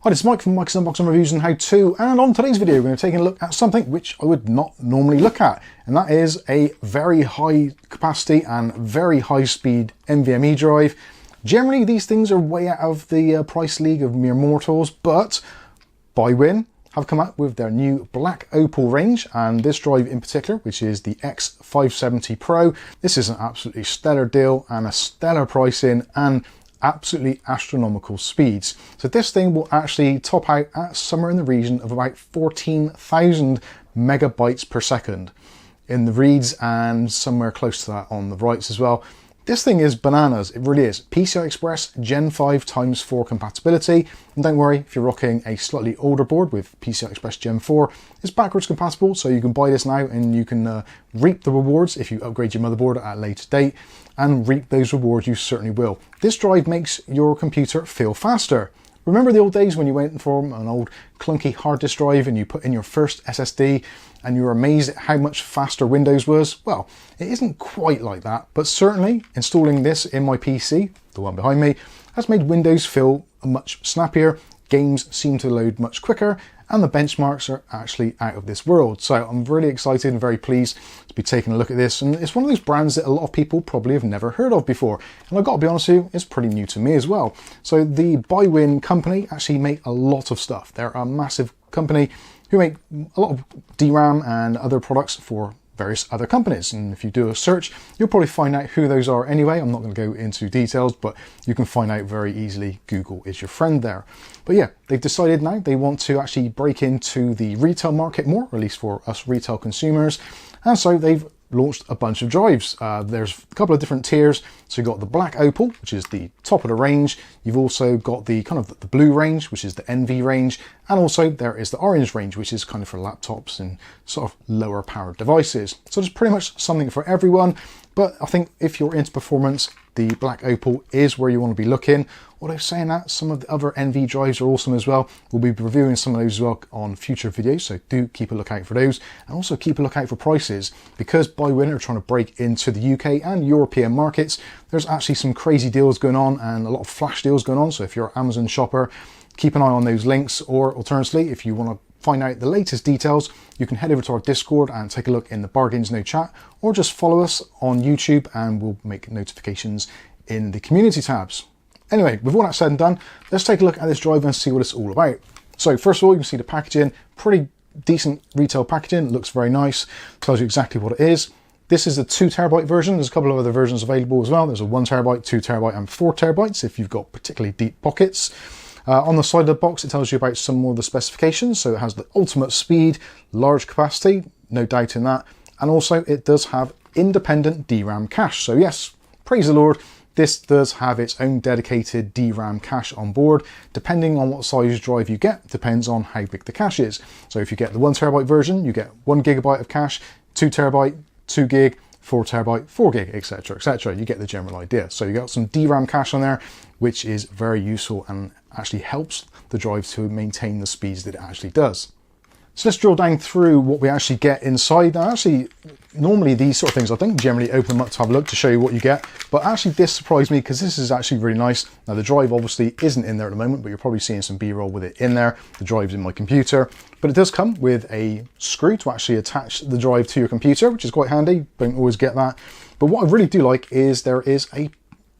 Hi, this is Mike from Mike's Unboxing Reviews and How To, and on today's video we're going to take a look at something which I would not normally look at, and that is a very high capacity and very high speed NVMe drive. Generally these things are way out of the price league of mere mortals, but Biwin have come out with their new Black Opal range, and this drive in particular, which is the X570 Pro, this is an absolutely stellar deal and a stellar pricing and absolutely astronomical speeds. So this thing will actually top out at somewhere in the region of about 14,000 megabytes per second in the reads, and somewhere close to that on the writes as well. This thing is bananas, it really is. PCI Express Gen 5 x 4 compatibility, and don't worry if you're rocking a slightly older board with PCI Express Gen 4, it's backwards compatible, so you can buy this now and you can reap the rewards if you upgrade your motherboard at a later date, and reap those rewards you certainly will. This drive makes your computer feel faster. Remember the old days when you went for an old clunky hard disk drive and you put in your first SSD and you were amazed at how much faster Windows was? Well, it isn't quite like that, but certainly installing this in my PC, the one behind me, has made Windows feel much snappier, games seem to load much quicker, and the benchmarks are actually out of this world. So I'm really excited and very pleased to be taking a look at this, and it's one of those brands that a lot of people probably have never heard of before, and I've got to be honest with you, it's pretty new to me as well. So the Biwin company actually make a lot of stuff. They're a massive company who make a lot of DRAM and other products for various other companies, and if you do a search you'll probably find out who those are anyway. I'm not going to go into details, but you can find out very easily. Google is your friend there. But yeah, they've decided now they want to actually break into the retail market more, or at least for us retail consumers, and so they've launched a bunch of drives. There's a couple of different tiers. So you've got the Black Opal, which is the top of the range. You've also got the kind of the blue range, which is the NV range. And also there is the orange range, which is kind of for laptops and sort of lower powered devices. So there's pretty much something for everyone. But I think if you're into performance, the Black Opal is where you want to be looking. Although saying that, some of the other NV drives are awesome as well. We'll be reviewing some of those as well on future videos, so do keep a lookout for those. And also keep a lookout for prices, because Biwin are trying to break into the UK and European markets. There's actually some crazy deals going on and a lot of flash deals going on. So if you're an Amazon shopper, keep an eye on those links, or alternatively, if you want to find out the latest details, you can head over to our Discord and take a look in the Bargains No Chat, or just follow us on YouTube and we'll make notifications in the community tabs. Anyway, with all that said and done, let's take a look at this drive and see what it's all about. So first of all, you can see the packaging, pretty decent retail packaging, it looks very nice, tells you exactly what it is. This is the 2TB version. There's a couple of other versions available as well. There's a 1TB, 2TB and 4TB if you've got particularly deep pockets. On the side of the box, it tells you about some more of the specifications. So it has the ultimate speed, large capacity, no doubt in that. And also it does have independent DRAM cache. So yes, praise the Lord, this does have its own dedicated DRAM cache on board. Depending on what size drive you get, depends on how big the cache is. So if you get the 1TB version, you get 1 GB of cache, 2TB, 2 gig, 4TB, 4 gig, etc, etc. You get the general idea. So you got some DRAM cache on there, which is very useful and actually helps the drive to maintain the speeds that it actually does. So let's drill down through what we actually get inside. Now actually, normally these sort of things I think generally open them up to have a look to show you what you get, but actually this surprised me because this is actually really nice. Now the drive obviously isn't in there at the moment, but you're probably seeing some B-roll with it in there. The drive's in my computer, but it does come with a screw to actually attach the drive to your computer, which is quite handy. Don't always get that. But what I really do like is there is a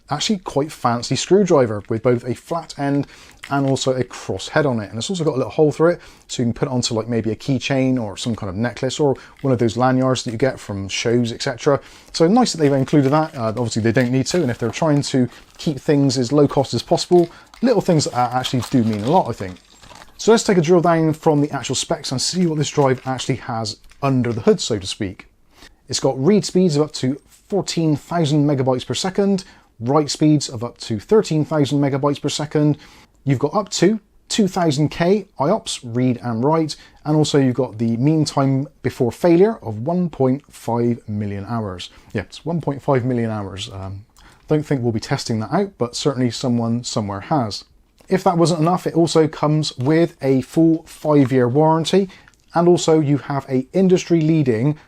actually quite fancy screwdriver with both a flat end and also a cross head on it, and it's also got a little hole through it so you can put it onto like maybe a keychain or some kind of necklace or one of those lanyards that you get from shows, etc. So nice that they've included that. Obviously they don't need to, and if they're trying to keep things as low cost as possible, little things like that actually do mean a lot, I think. So let's take a drill down from the actual specs and see what this drive actually has under the hood, so to speak. It's got read speeds of up to 14,000 megabytes per second, write speeds of up to 13,000 megabytes per second. You've got up to 2000K IOPS, read and write, and also you've got the mean time before failure of 1.5 million hours. Yeah, it's 1.5 million hours. Don't think we'll be testing that out, but certainly someone somewhere has. If that wasn't enough, it also comes with a full 5-year warranty, and also you have a industry-leading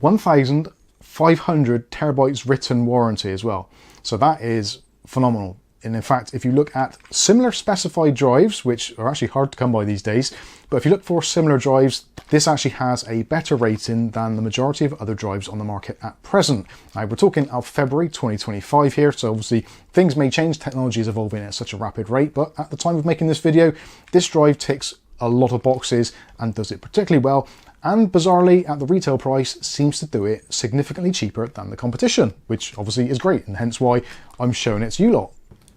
1,500 terabytes written warranty as well. So that is phenomenal. And in fact, if you look at similar specified drives, which are actually hard to come by these days, but if you look for similar drives, this actually has a better rating than the majority of other drives on the market at present. Now, we're talking of February 2025 here, so obviously things may change. Technology is evolving at such a rapid rate, but at the time of making this video, this drive ticks a lot of boxes and does it particularly well. And bizarrely, at the retail price, seems to do it significantly cheaper than the competition, which obviously is great, and hence why I'm showing it to you lot.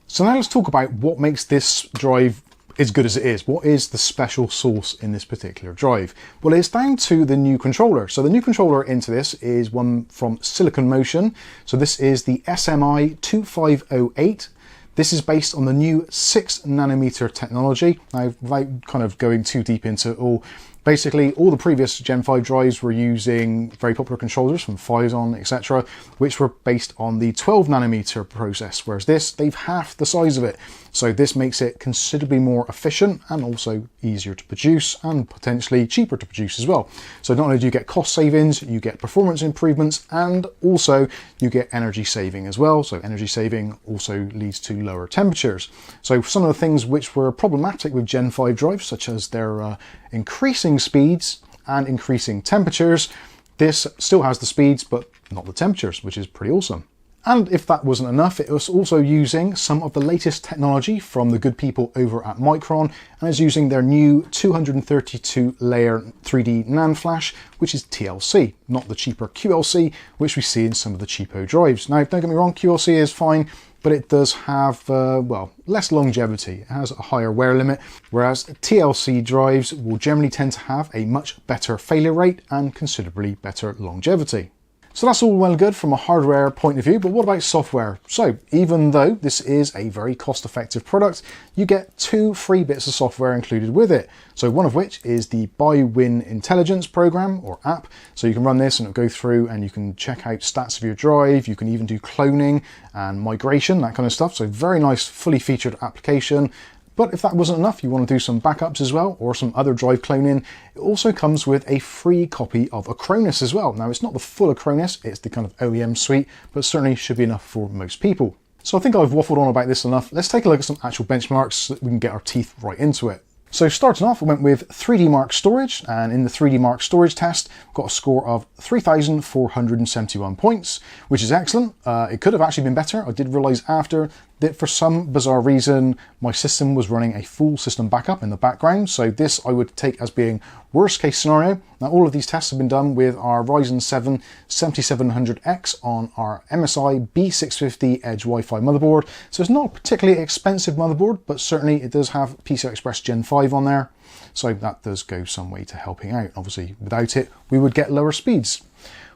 So now let's talk about what makes this drive as good as it is. What is the special sauce in this particular drive? Well, it's down to the new controller. So the new controller into this is one from Silicon Motion. So this is the SMI 2508. This is based on the new 6nm technology. Now, without kind of going too deep into it all, basically all the previous Gen 5 drives were using very popular controllers from Phison, etc., which were based on the 12nm process, whereas this, they've halved the size of it. So this makes it considerably more efficient and also easier to produce and potentially cheaper to produce as well. So not only do you get cost savings, you get performance improvements, and also you get energy saving as well. So energy saving also leads to lower temperatures. So some of the things which were problematic with Gen 5 drives, such as their increasing speeds and increasing temperatures, this still has the speeds but not the temperatures, which is pretty awesome. And if that wasn't enough, it was also using some of the latest technology from the good people over at Micron, and is using their new 232 layer 3D NAND flash, which is TLC, not the cheaper QLC, which we see in some of the cheapo drives. Now, don't get me wrong, QLC is fine, but it does have, well, less longevity. It has a higher wear limit, whereas TLC drives will generally tend to have a much better failure rate and considerably better longevity. So that's all well and good from a hardware point of view, but what about software? So even though this is a very cost-effective product, you get 2 free bits of software included with it. So one of which is the Biwin Intelligence program or app. So you can run this and it'll go through and you can check out stats of your drive. You can even do cloning and migration, that kind of stuff. So very nice, fully featured application. But if that wasn't enough, you want to do some backups as well, or some other drive cloning, it also comes with a free copy of Acronis as well. Now, it's not the full Acronis, it's the kind of OEM suite, but certainly should be enough for most people. So I think I've waffled on about this enough. Let's take a look at some actual benchmarks so that we can get our teeth right into it. So starting off, we went with 3D Mark storage, and in the 3D Mark storage test, got a score of 3,471 points, which is excellent. It could have actually been better. I did realize after that for some bizarre reason, my system was running a full system backup in the background. So this I would take as being worst case scenario. Now, all of these tests have been done with our Ryzen 7 7700X on our MSI B650 Edge Wi-Fi motherboard. So it's not a particularly expensive motherboard, but certainly it does have PCI Express Gen 5 on there. So that does go some way to helping out. Obviously, without it, we would get lower speeds.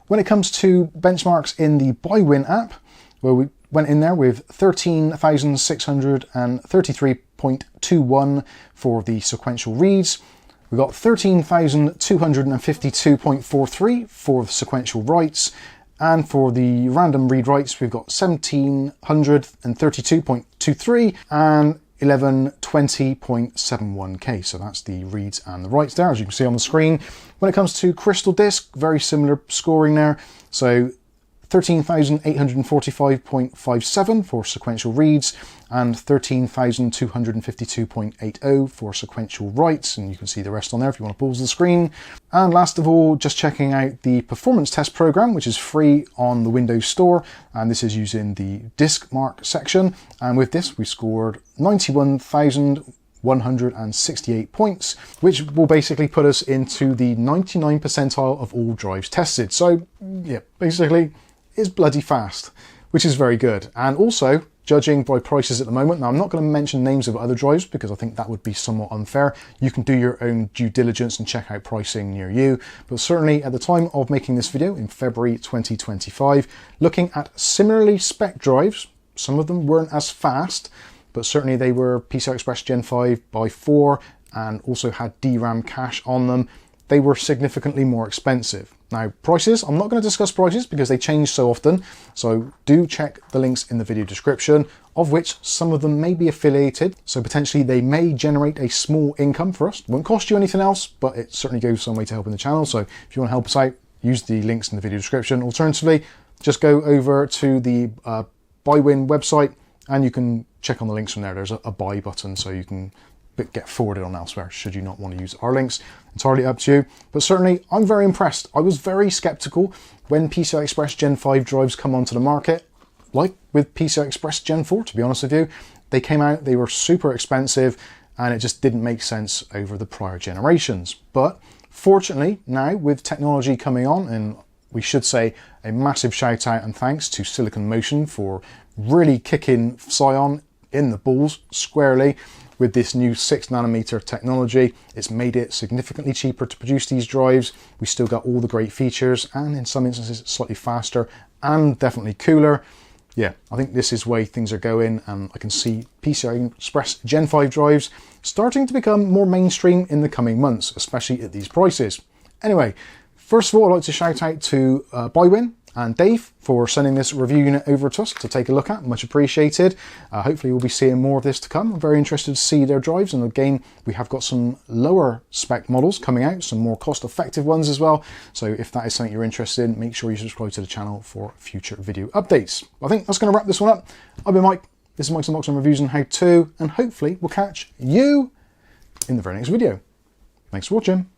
When it comes to benchmarks in the Biwin app, well, we went in there with 13,633.21 for the sequential reads. We got 13,252.43 for the sequential writes. And for the random read writes, we've got 1,732.23 and 1120.71K. So that's the reads and the writes there, as you can see on the screen. When it comes to Crystal Disk, very similar scoring there. So 13,845.57 for sequential reads and 13,252.80 for sequential writes, and you can see the rest on there if you want to pause the screen. And last of all, just checking out the performance test program, which is free on the Windows Store, and this is using the Disk Mark section, and with this we scored 91,168 points, which will basically put us into the 99th percentile of all drives tested. So yeah, basically it's bloody fast, which is very good. And also, judging by prices at the moment, now I'm not going to mention names of other drives because I think that would be somewhat unfair. You can do your own due diligence and check out pricing near you, but certainly at the time of making this video in February 2025, looking at similarly spec drives, some of them weren't as fast, but certainly they were PCI Express Gen 5 by 4 and also had DRAM cache on them. They were significantly more expensive. Now, prices, I'm not going to discuss prices because they change so often, so do check the links in the video description, of which some of them may be affiliated, so potentially they may generate a small income for us. It won't cost you anything else, but it certainly goes some way to helping the channel, so if you want to help us out, use the links in the video description. Alternatively, just go over to the Biwin website And you can check on the links from there. There's a buy button, so you can get forwarded on elsewhere should you not want to use our links. Entirely up to you. But certainly, I'm very impressed. I was very skeptical when PCI Express Gen 5 drives come onto the market, like with PCI Express Gen 4, to be honest with you. They came out, they were super expensive, and it just didn't make sense over the prior generations. But fortunately, now with technology coming on, and we should say a massive shout out and thanks to Silicon Motion for really kicking Psion in the balls squarely with this new 6nm technology. It's made it significantly cheaper to produce these drives. We still got all the great features, and in some instances slightly faster and definitely cooler. Yeah, I think this is where things are going, and I can see PCI Express Gen 5 drives starting to become more mainstream in the coming months, especially at these prices. Anyway, first of all, I'd like to shout out to Biwin and Dave for sending this review unit over to us to take a look at. Much appreciated. Hopefully we'll be seeing more of this to come. I'm very interested to see their drives, and again, we have got some lower spec models coming out, some more cost-effective ones as well. So if that is something you're interested in, make sure you subscribe to the channel for future video updates. I think that's going to wrap this one up. I've been Mike. This is Mike's Unboxing Reviews and How To, and hopefully we'll catch you in the very next video. Thanks for watching.